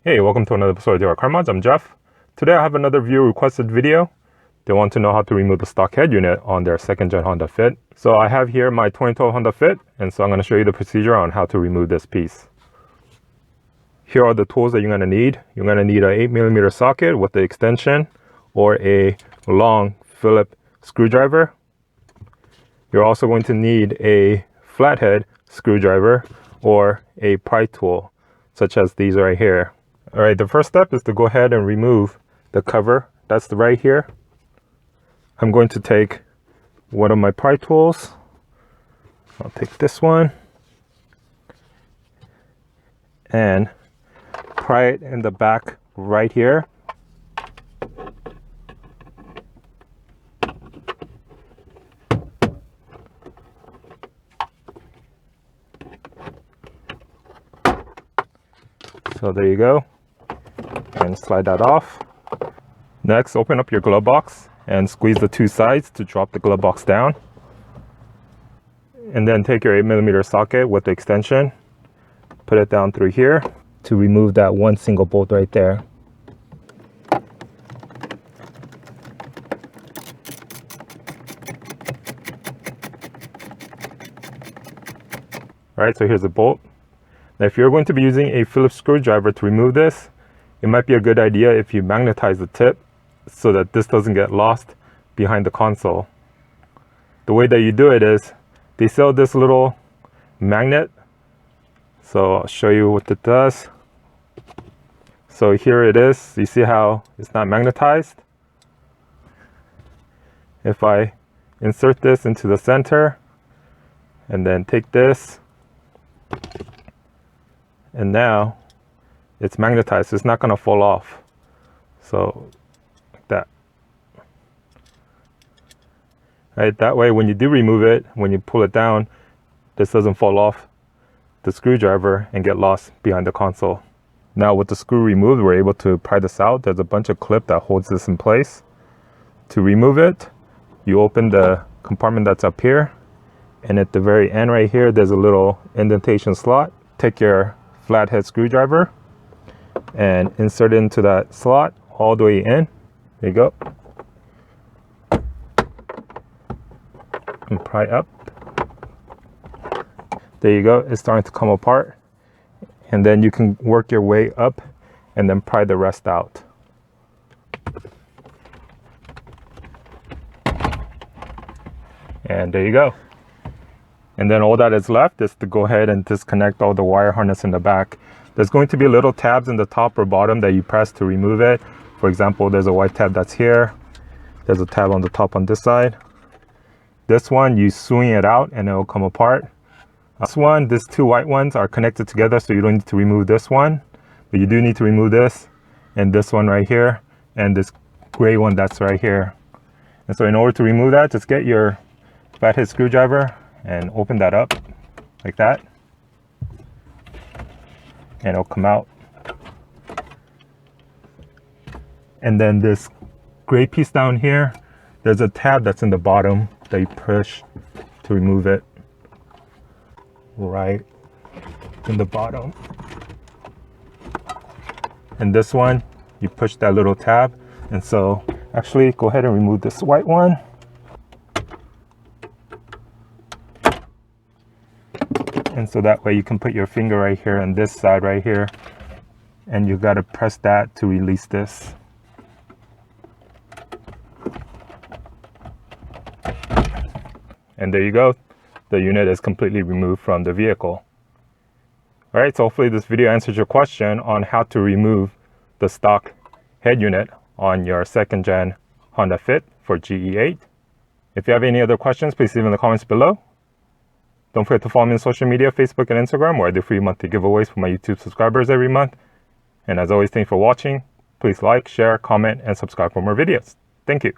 Hey, welcome to another episode of DIYCarModz. I'm Jeff. Today I have another viewer requested video. They want to know how to remove the stock head unit on their second gen Honda Fit. So I have here my 2012 Honda Fit, and so I'm going to show you the procedure on how to remove this piece. Here are the tools that you're going to need. You're going to need an 8mm socket with the extension or a long Phillips screwdriver. You're also going to need a flathead screwdriver or a pry tool, such as these right here. All right, the first step is to go ahead and remove the cover. That's right here. I'm going to take one of my pry tools. I'll take this one and pry it in the back right here. So there you go, and slide that off. Next, open up your glove box and squeeze the two sides to drop the glove box down. And then take your 8mm socket with the extension, put it down through here to remove that one single bolt right there. All right, so here's the bolt. Now, if you're going to be using a Phillips screwdriver to remove this, it might be a good idea if you magnetize the tip so that this doesn't get lost behind the console. The way that you do it is they sell this little magnet. So I'll show you what it does. So here it is. You see how it's not magnetized? If I insert this into the center and then take this, and now it's magnetized, so it's not going to fall off. So like that. Right, that way when you do remove it, when you pull it down, this doesn't fall off the screwdriver and get lost behind the console. Now with the screw removed, we're able to pry this out. There's a bunch of clip that holds this in place. To remove it, you open the compartment that's up here, and at the very end right here, there's a little indentation slot. Take your flathead screwdriver and insert it into that slot all the way in. There you go. And pry up. There you go. It's starting to come apart. And then you can work your way up and then pry the rest out. And there you go. And then all that is left is to go ahead and disconnect all the wire harness in the back. There's going to be little tabs in the top or bottom that you press to remove it. For example, there's a white tab that's here. There's a tab on the top on this side. This one, you swing it out and it will come apart. These two white ones are connected together, so you don't need to remove this one. But you do need to remove this and this one right here and this gray one that's right here. And so in order to remove that, just get your flathead screwdriver and open that up like that, and it'll come out. And then this gray piece down here, there's a tab that's in the bottom that you push to remove it, right in the bottom. And this one, you push that little tab. And so actually go ahead and remove this white one. And so that way you can put your finger right here on this side right here, and you got to press that to release this. And there you go. The unit is completely removed from the vehicle. All right, so hopefully this video answers your question on how to remove the stock head unit on your second gen Honda Fit for GE8. If you have any other questions, please leave in the comments below. Don't forget to follow me on social media, Facebook and Instagram, where I do free monthly giveaways for my YouTube subscribers every month. And as always, thanks for watching. Please like, share, comment, and subscribe for more videos. Thank you.